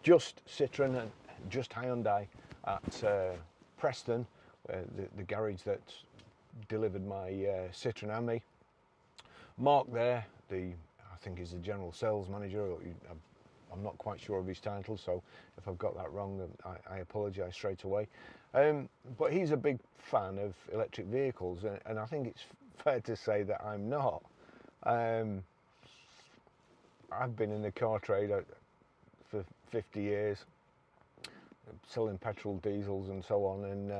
just Citroen and just Hyundai at Preston, the garage that delivered my Citroen and me. Mark there, I think he's the general sales manager, or I'm not quite sure of his title, so if I've got that wrong, I apologise straight away. But he's a big fan of electric vehicles, and I think it's fair to say that I'm not. I've been in the car trade for 50 years, selling petrol, diesels and so on, and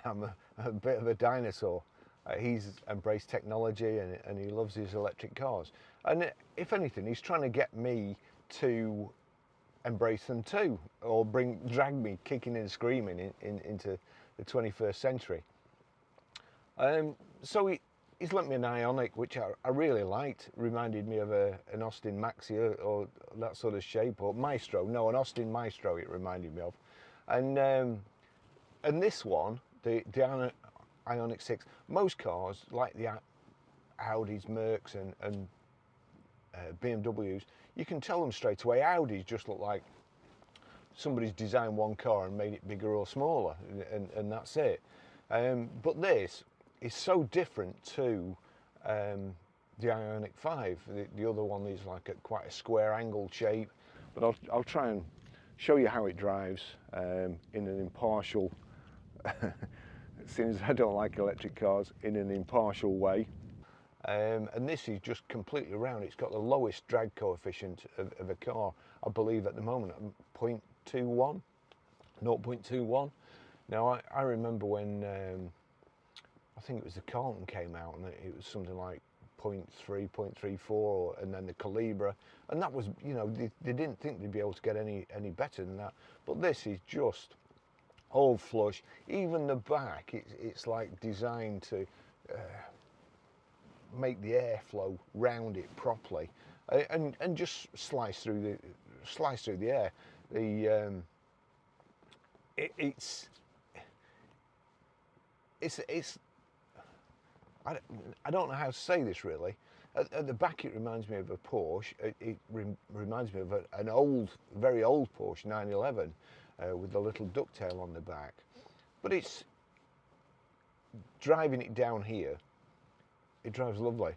I'm a bit of a dinosaur. He's embraced technology and he loves his electric cars. And if anything, he's trying to get me to embrace them too, or drag me kicking and screaming into the 21st century. So he's lent me an Ioniq, which I really liked. Reminded me of an Austin Maxia or that sort of shape, or Maestro. No, an Austin Maestro it reminded me of. And this one, the Ioniq 6, most cars like the Audis, Mercs and BMWs, you can tell them straight away. Audis just look like somebody's designed one car and made it bigger or smaller, and that's it. But this is so different to the Ioniq 5. The other one is like quite a square angled shape, but I'll try and show you how it drives in an impartial, since I don't like electric cars, in an impartial way. And this is just completely round. It's got the lowest drag coefficient of a car, I believe at the moment, 0.21. Now I remember when I think it was the Carlton came out, and it was something like 0.3, 0.34, and then the Calibra, and that was, you know, they didn't think they'd be able to get any better than that. But this is just all flush. Even the back, it's like designed to make the airflow round it properly, and just slice through the air. It's I don't know how to say this really. At the back it reminds me of a Porsche. It reminds me of an old, very old Porsche 911 with the little ducktail on the back. But it's driving it down here, it drives lovely.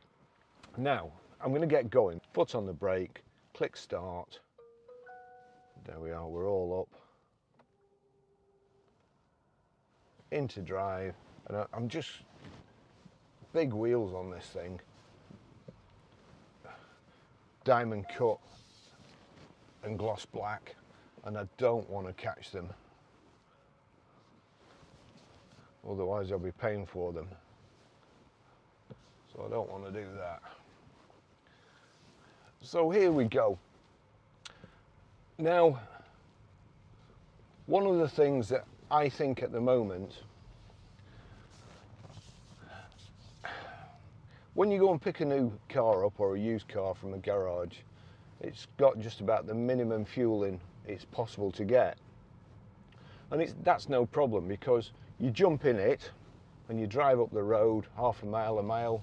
Now I'm going to get going. Foot on the brake, click start. There we are, we're all up. Into drive, and I'm just big wheels on this thing, diamond cut and gloss black, and I don't want to catch them, otherwise I'll be paying for them, so I don't want to do that. So here we go. Now, one of the things that I think at the moment, when you go and pick a new car up or a used car from a garage, it's got just about the minimum fueling it's possible to get. And that's no problem, because you jump in it and you drive up the road half a mile,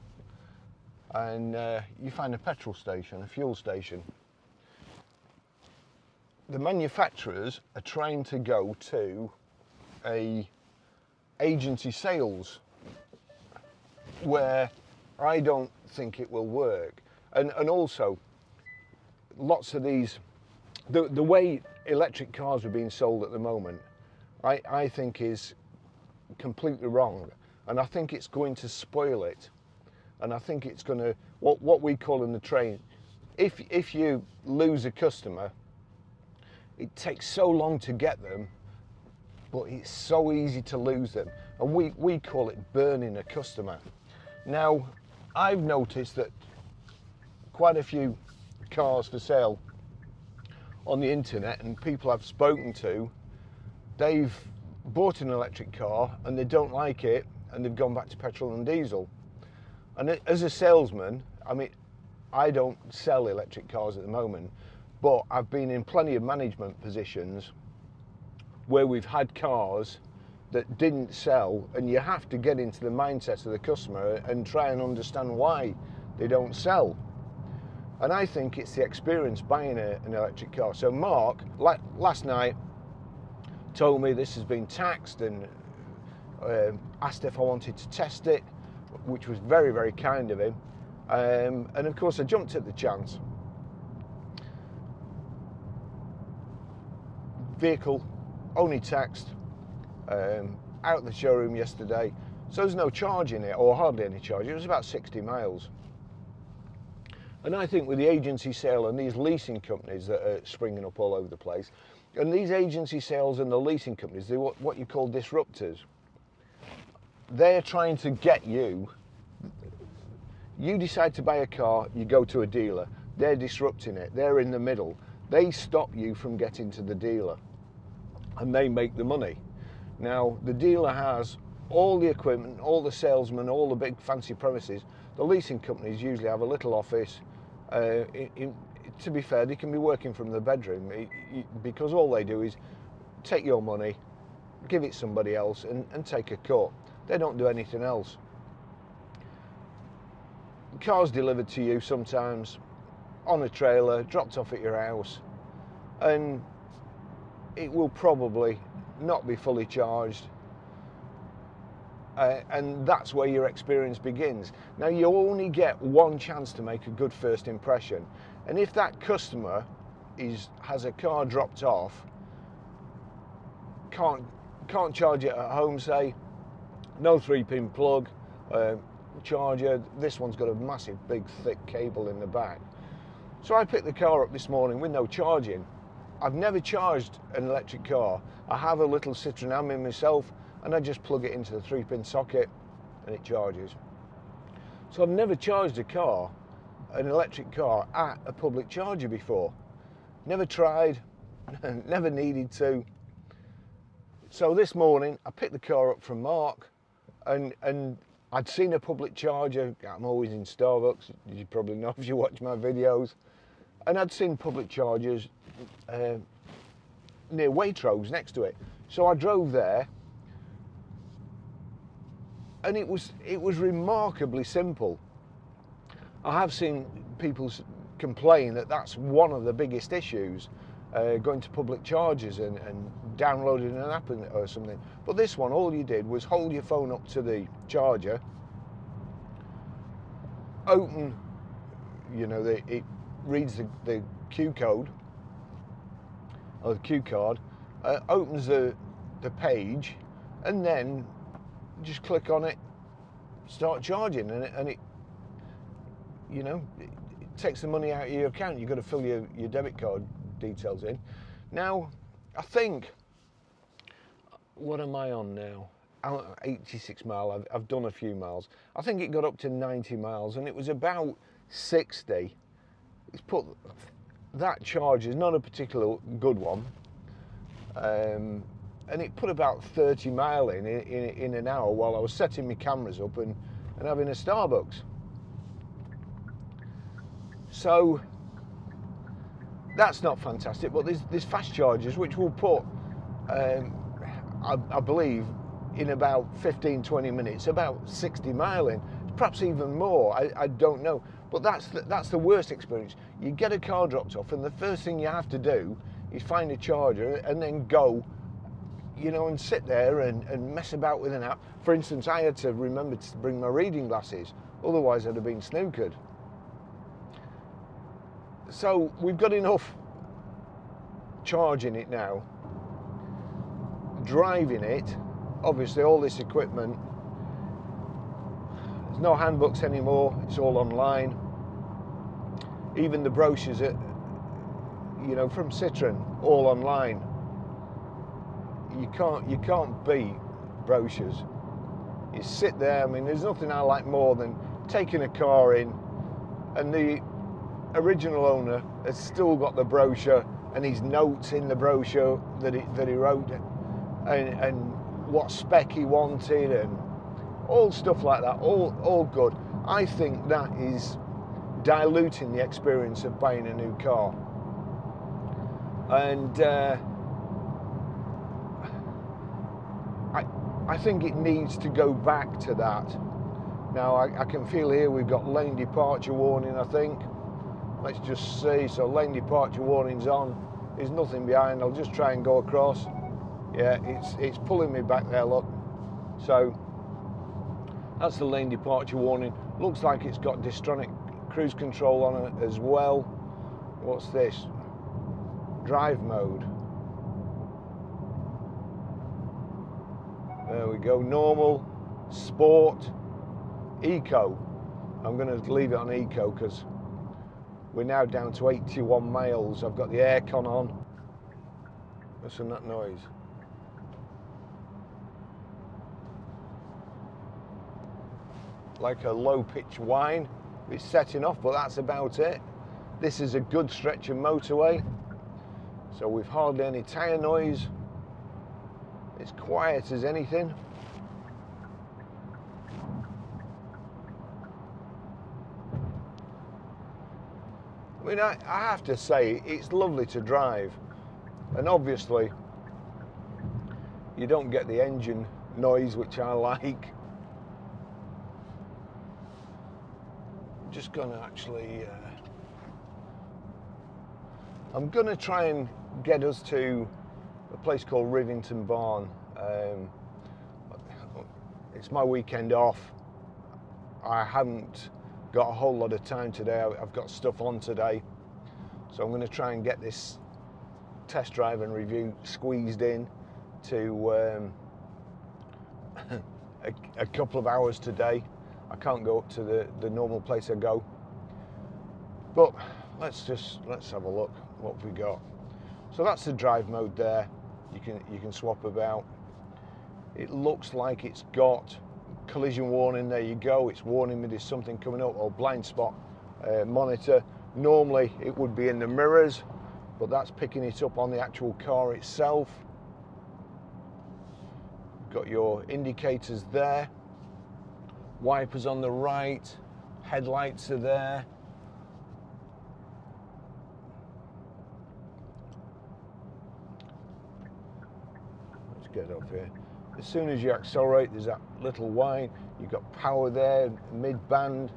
and you find a petrol station, a fuel station. The manufacturers are trying to go to a agency sales where I don't think it will work, and also lots of these, the way electric cars are being sold at the moment, I think is completely wrong, and I think it's going to spoil it, and I think it's going to, what we call in the trade, if you lose a customer, it takes so long to get them, but it's so easy to lose them, and we call it burning a customer. Now, I've noticed that quite a few cars for sale on the internet, and people I've spoken to, they've bought an electric car and they don't like it, and they've gone back to petrol and diesel. And as a salesman, I mean, I don't sell electric cars at the moment, but I've been in plenty of management positions where we've had cars that didn't sell, and you have to get into the mindset of the customer and try and understand why they don't sell. And I think it's the experience buying an electric car. So Mark, last night, told me this has been taxed and asked if I wanted to test it, which was very, very kind of him. And of course I jumped at the chance. Vehicle only taxed, out the showroom yesterday, so there's no charge in it, or hardly any charge. It was about 60 miles. And I think with the agency sale and these leasing companies that are springing up all over the place, and these agency sales and the leasing companies, they're what you call disruptors. They're trying to get you. You decide to buy a car, you go to a dealer. They're disrupting it. They're in the middle. They stop you from getting to the dealer, and they make the money. Now, the dealer has all the equipment, all the salesmen, all the big fancy premises. The leasing companies usually have a little office. To be fair, they can be working from the bedroom, because all they do is take your money, give it somebody else, and take a cut. They don't do anything else. Cars delivered to you sometimes on a trailer, dropped off at your house, and it will probably not be fully charged. And that's where your experience begins. Now, you only get one chance to make a good first impression, and if that customer has a car dropped off, can't charge it at home, say, no 3-pin plug, charger, this one's got a massive big thick cable in the back. So I picked the car up this morning with no charging. I've never charged an electric car. I have a little Citroen Ami myself, and I just plug it into the 3-pin socket and it charges. So I've never charged an electric car at a public charger before. Never tried, never needed to. So this morning I picked the car up from Mark, and I'd seen a public charger. I'm always in Starbucks, as you probably know if you watch my videos, and I'd seen public chargers near Waitrose next to it. So I drove there, and it was remarkably simple. I have seen people complain that that's one of the biggest issues, going to public chargers and downloading an app or something. But this one, all you did was hold your phone up to the charger, open, it reads the Q code or the Q card, opens the page, and then just click on it, start charging, and it takes the money out of your account. You've got to fill your debit card details in. Now, I think, what am I on now? 86 miles. I've done a few miles. I think it got up to 90 miles, and it was about 60. It's put, that charge is not a particular good one, and it put about 30 mile in an hour while I was setting my cameras up and having a Starbucks. So that's not fantastic, but there's fast chargers which will put, I believe, in about 15-20 minutes, about 60 mile in, perhaps even more. I don't know, but that's the worst experience. You get a car dropped off, and the first thing you have to do is find a charger and then go, and sit there and mess about with an app. For instance, I had to remember to bring my reading glasses, otherwise I'd have been snookered. So we've got enough charging it now, driving it, obviously all this equipment, there's no handbooks anymore, it's all online. Even the brochures from Citroen, all online. You can't beat brochures. You sit there, there's nothing I like more than taking a car in, and the original owner has still got the brochure and his notes in the brochure that he wrote, and what spec he wanted, and all stuff like that, all good. I think that is diluting the experience of buying a new car, and I think it needs to go back to that. Now I can feel here we've got lane departure warning, I think. Let's just see. So lane departure warning's on. There's nothing behind. I'll just try and go across. Yeah, it's pulling me back there, look. So that's the lane departure warning. Looks like it's got Distronic cruise control on it as well. What's this? Drive mode. There we go. Normal, sport, eco. I'm going to leave it on eco because we're now down to 81 miles. I've got the aircon on. Listen to that noise. Like a low pitch whine. It's setting off, but that's about it. This is a good stretch of motorway. So we've hardly any tyre noise. It's quiet as anything. I mean, I have to say, it's lovely to drive. And obviously, you don't get the engine noise, which I like. I'm just gonna actually, I'm gonna try and get us to a place called Rivington Barn. It's my weekend off. I haven't got a whole lot of time today. I've got stuff on today, so I'm going to try and get this test drive and review squeezed in to a couple of hours today. I can't go up to the normal place I go, but let's have a look what we got. So that's the drive mode there. You can swap about. It looks like it's got collision warning. There you go. It's warning me there's something coming up, or blind spot monitor. Normally it would be in the mirrors, but that's picking it up on the actual car itself. Got your indicators there. Wipers on the right. Headlights are there. Let's get up here. As soon as you accelerate, there's that little whine. You've got power there, mid-band.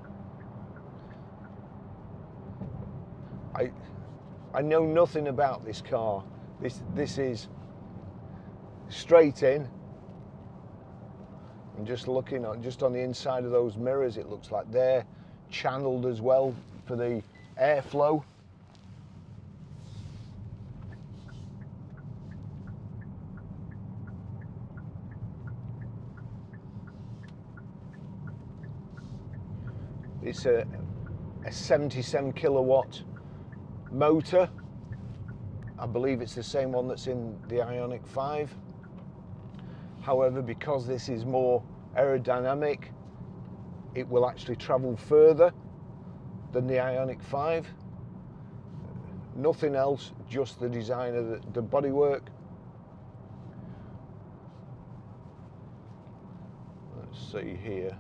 I know nothing about this car. This is straight in. I'm just looking on the inside of those mirrors. It looks like they're channeled as well for the airflow. It's a 77 kilowatt motor. I believe it's the same one that's in the Ioniq 5. However, because this is more aerodynamic, it will actually travel further than the Ioniq 5. Nothing else, just the design of the bodywork. Let's see here.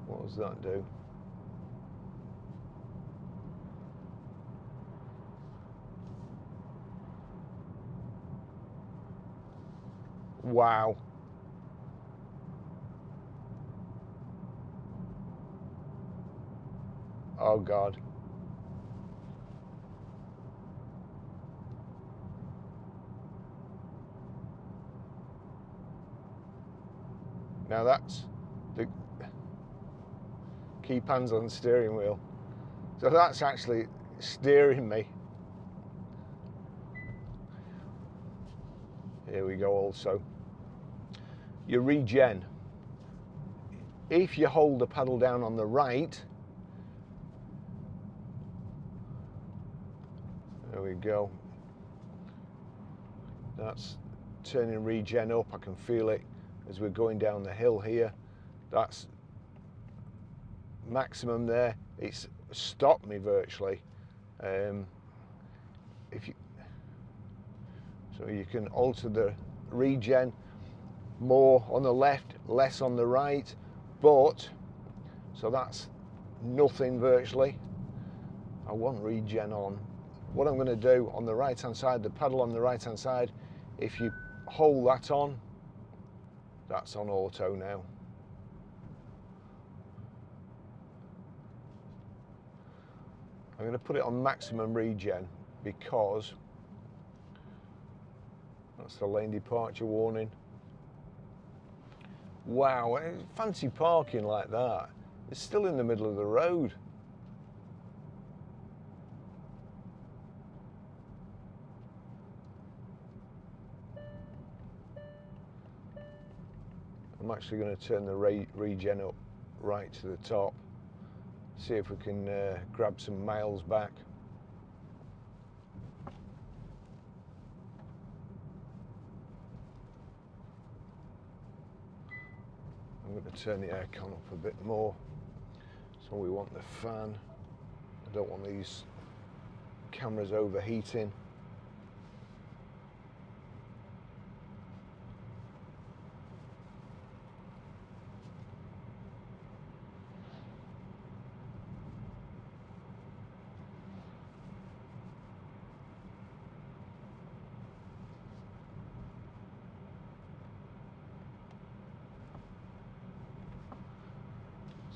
What does that do? Wow. Oh God. Now that's the keep hands on the steering wheel. So that's actually steering me. Here we go also. Your regen. If you hold the pedal down on the right, there we go. That's turning regen up. I can feel it as we're going down the hill here. That's maximum there. It's stopped me virtually. So you can alter the regen, more on the left, less on the right, but so that's nothing virtually. I want regen on. What I'm going to do on the right hand side, the pedal on the right hand side, if you hold that on, that's on auto now. I'm going to put it on maximum regen because that's the lane departure warning. Wow, fancy parking like that. It's still in the middle of the road. I'm actually going to turn the regen up right to the top. See if we can grab some miles back. I'm going to turn the aircon up a bit more. So we want the fan. I don't want these cameras overheating.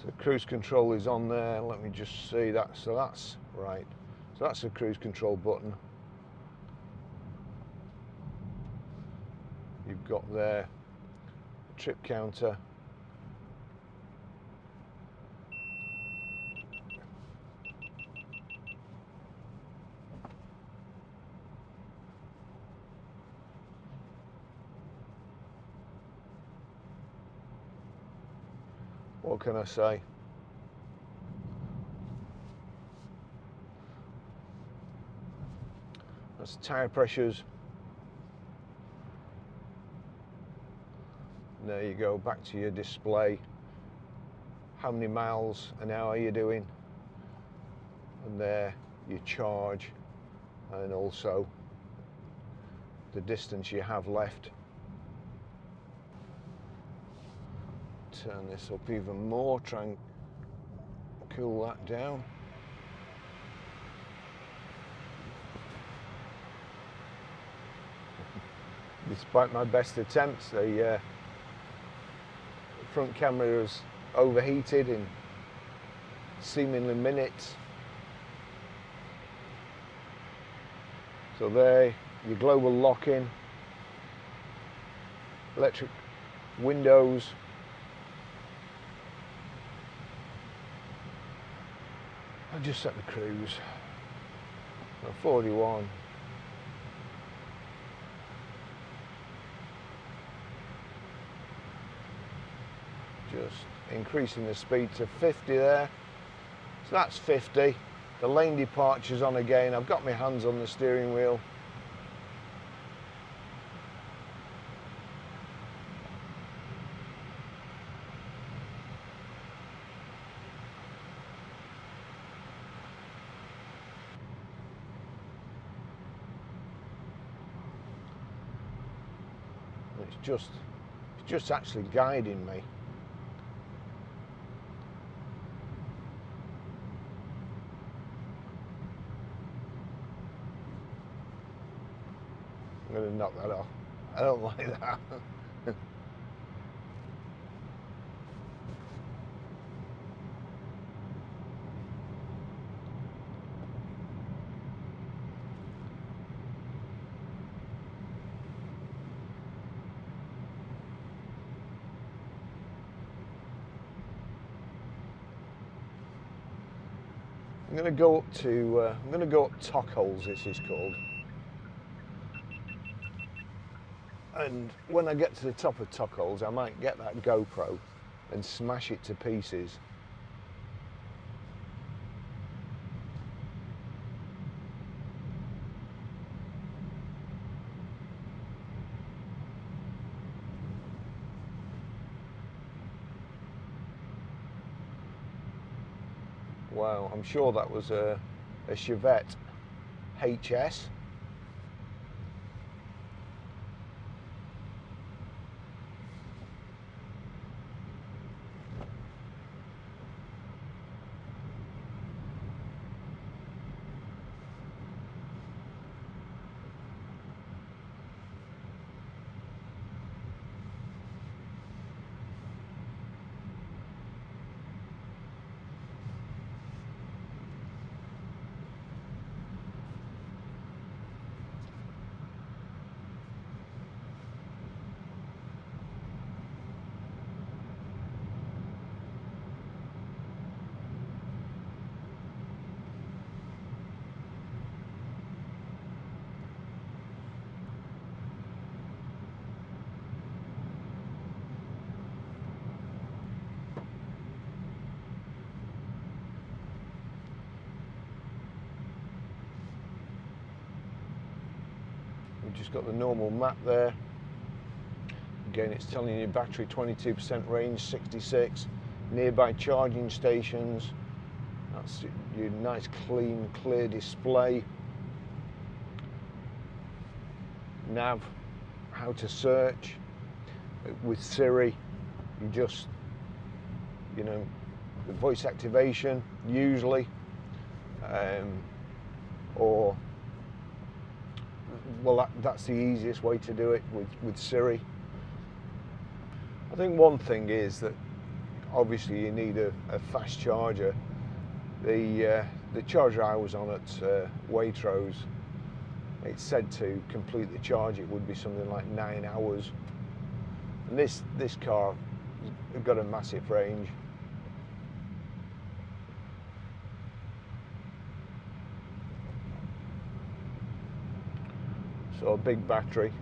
So cruise control is on there. Let me just see that. So that's right. So that's the cruise control button. You've got there the trip counter. What can I say? That's tyre pressures. And there you go, back to your display. How many miles an hour you're doing. And there, your charge. And also the distance you have left. Turn this up even more, try and cool that down. Despite my best attempts, the front camera is overheated in seemingly minutes. So there, your global lock-in, electric windows. I'll just set the cruise. 41. Just increasing the speed to 50 there. So that's 50. The lane departure's on again. I've got my hands on the steering wheel. It's just actually guiding me. I'm going to knock that off. I don't like that. I'm going to go up Tock Holes, this is called. And when I get to the top of Tock Holes, I might get that GoPro and smash it to pieces. Wow, I'm sure that was a Chevette HS. We've just got the normal map there. Again, it's telling you battery 22% range, 66. Nearby charging stations. That's your nice, clean, clear display. Nav, how to search. With Siri, you just, you know, the voice activation usually, or, well, that's the easiest way to do it with Siri. I think one thing is that obviously you need a fast charger. The charger I was on at Waitrose, it said to complete the charge it would be something like 9 hours. And this car has got a massive range. So a big battery.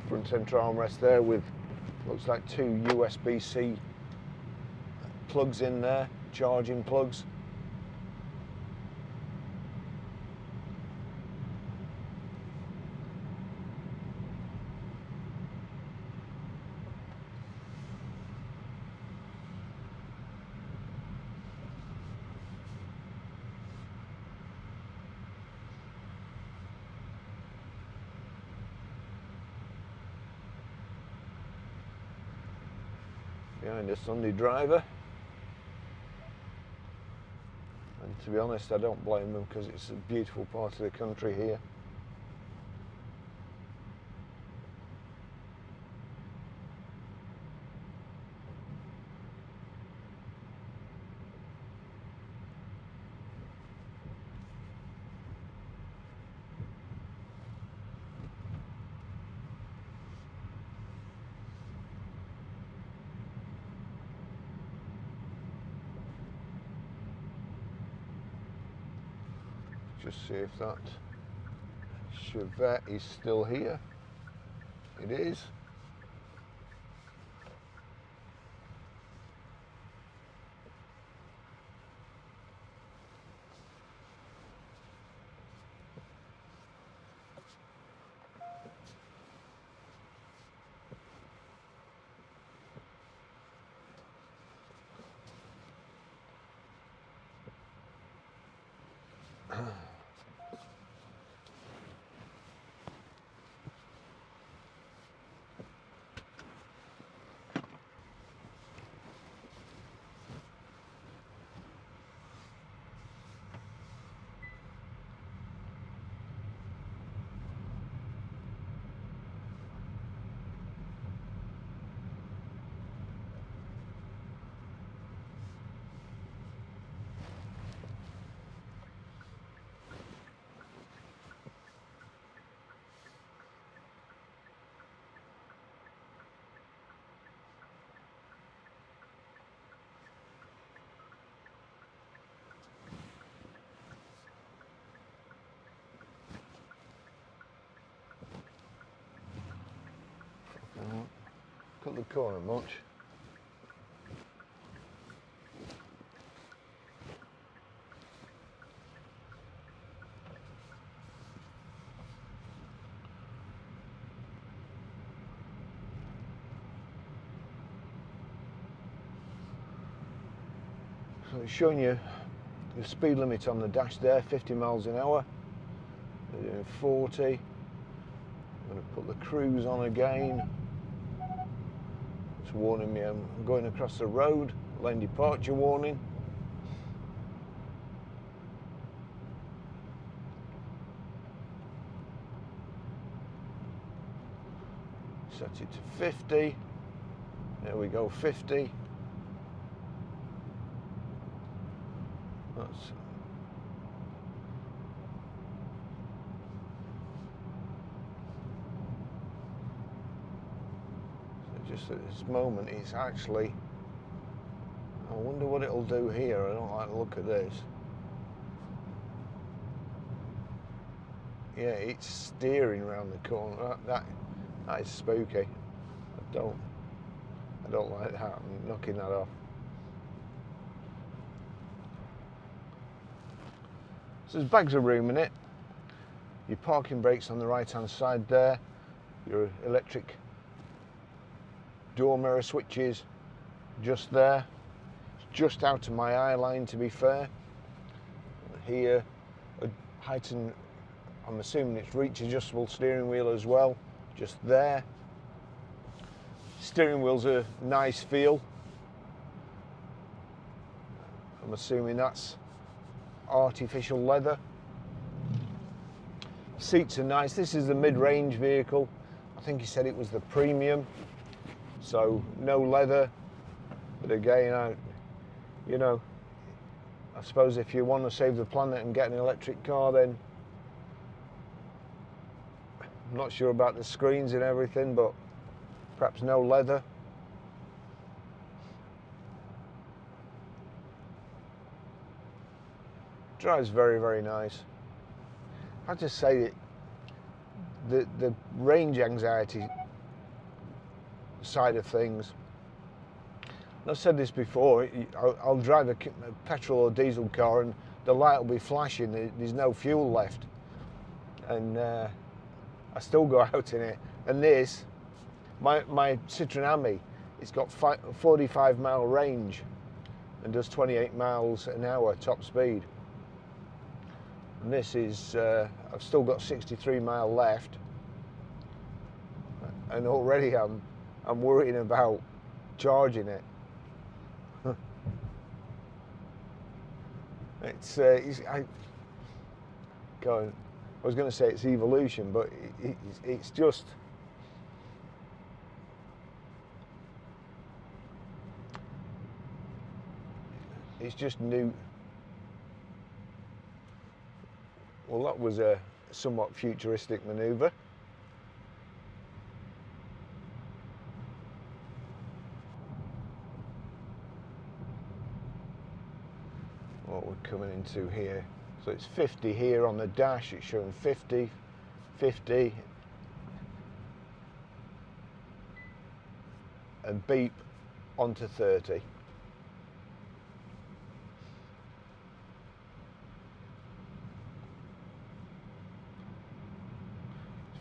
Front center armrest there with, looks like 2 USB-C plugs in there, charging plugs. Behind us, Sunday driver, and to be honest I don't blame them because it's a beautiful part of the country here. Just see if that Chevette is still here. It is. Cut the corner much. So it's showing you the speed limit on the dash there, 50 miles an hour. We're doing 40. I'm going to put the cruise on again. It's warning me I'm going across the road, lane departure warning. Set it to 50. There we go, 50. That's just at this moment it's actually, I wonder what it'll do here. I don't like the look of this. Yeah, it's steering around the corner. That is spooky. I don't like that. I'm knocking that off. So there's bags of room in it. Your parking brakes on the right hand side there. Your electric door mirror switches just there. It's just out of my eye line, to be fair. Here, a heightened, I'm assuming it's reach adjustable steering wheel as well, just there. Steering wheel's a nice feel. I'm assuming that's artificial leather. Seats are nice. This is the mid-range vehicle. I think he said it was the premium, so no leather. But again, I suppose if you want to save the planet and get an electric car, then I'm not sure about the screens and everything, but perhaps no leather. Drives very, very nice. I have to say that the range anxiety side of things, and I've said this before, I'll drive a petrol or diesel car and the light will be flashing, there's no fuel left, and I still go out in it. And this, my Citroen Ami, it's got 45-mile range and does 28 miles an hour top speed. And this is, I've still got 63 mile left, and already I'm worrying about charging it. I was going to say it's evolution, but it's just, new. Well, that was a somewhat futuristic manoeuvre. What we're coming into here. So it's 50 here on the dash, it's showing 50, 50, and beep onto 30. It's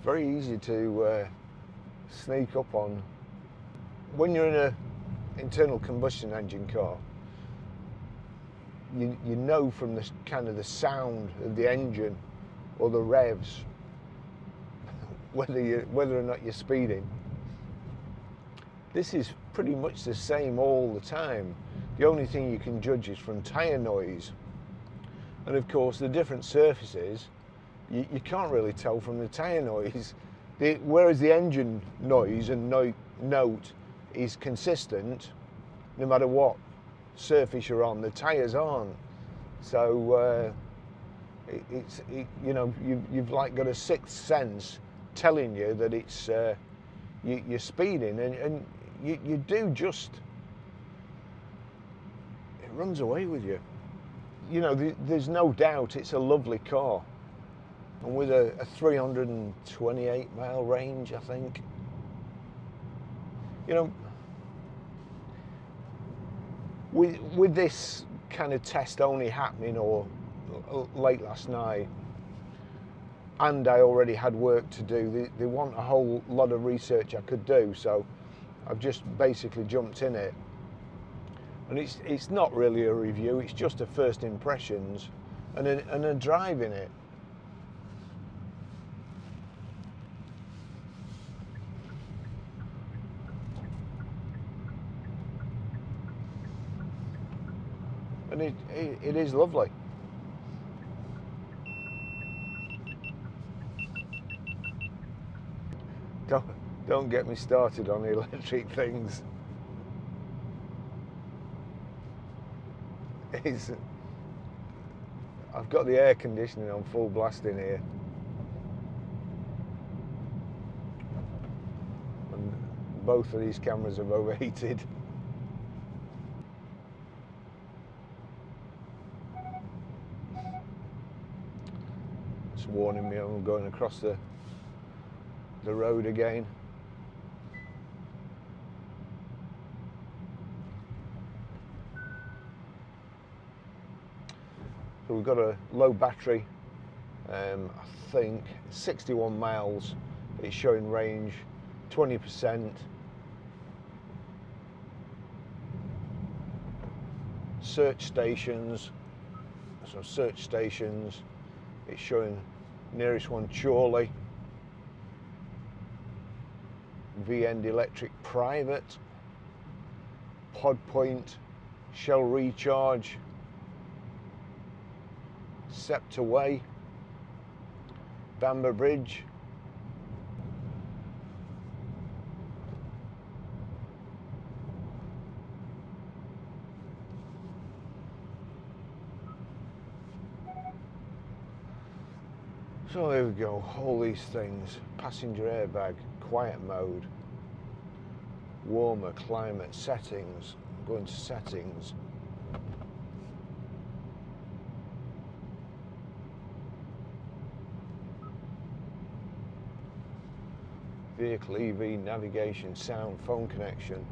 very easy to sneak up on. When you're in an internal combustion engine car, you know from the kind of the sound of the engine or the revs whether or not you're speeding. This is pretty much the same all the time. The only thing you can judge is from tyre noise, and of course the different surfaces you can't really tell from the tyre noise. Whereas the engine noise and note is consistent no matter what surface you're on, the tyres aren't. So you've like got a sixth sense telling you that it's you're speeding, and you do just, it runs away with you. There's no doubt it's a lovely car, and with a 328 mile range, I think. With this kind of test only happening or late last night, and I already had work to do, they want a whole lot of research I could do, so I've just basically jumped in it. And it's not really a review, it's just a first impressions and a drive in it. And it is lovely. Don't get me started on the electric things. I've got the air conditioning on full blast in here, and both of these cameras have overheated. warning me I'm going across the road again. So we've got a low battery, I think 61 miles, it's showing range 20%. Search stations, so search stations, it's showing nearest one Chorley, V-End Electric Private, Pod Point, Shell Recharge, Scepter Way, Bamber Bridge, so here we go, all these things, passenger airbag, quiet mode, warmer climate, settings, go into settings, vehicle EV, navigation, sound, phone connection,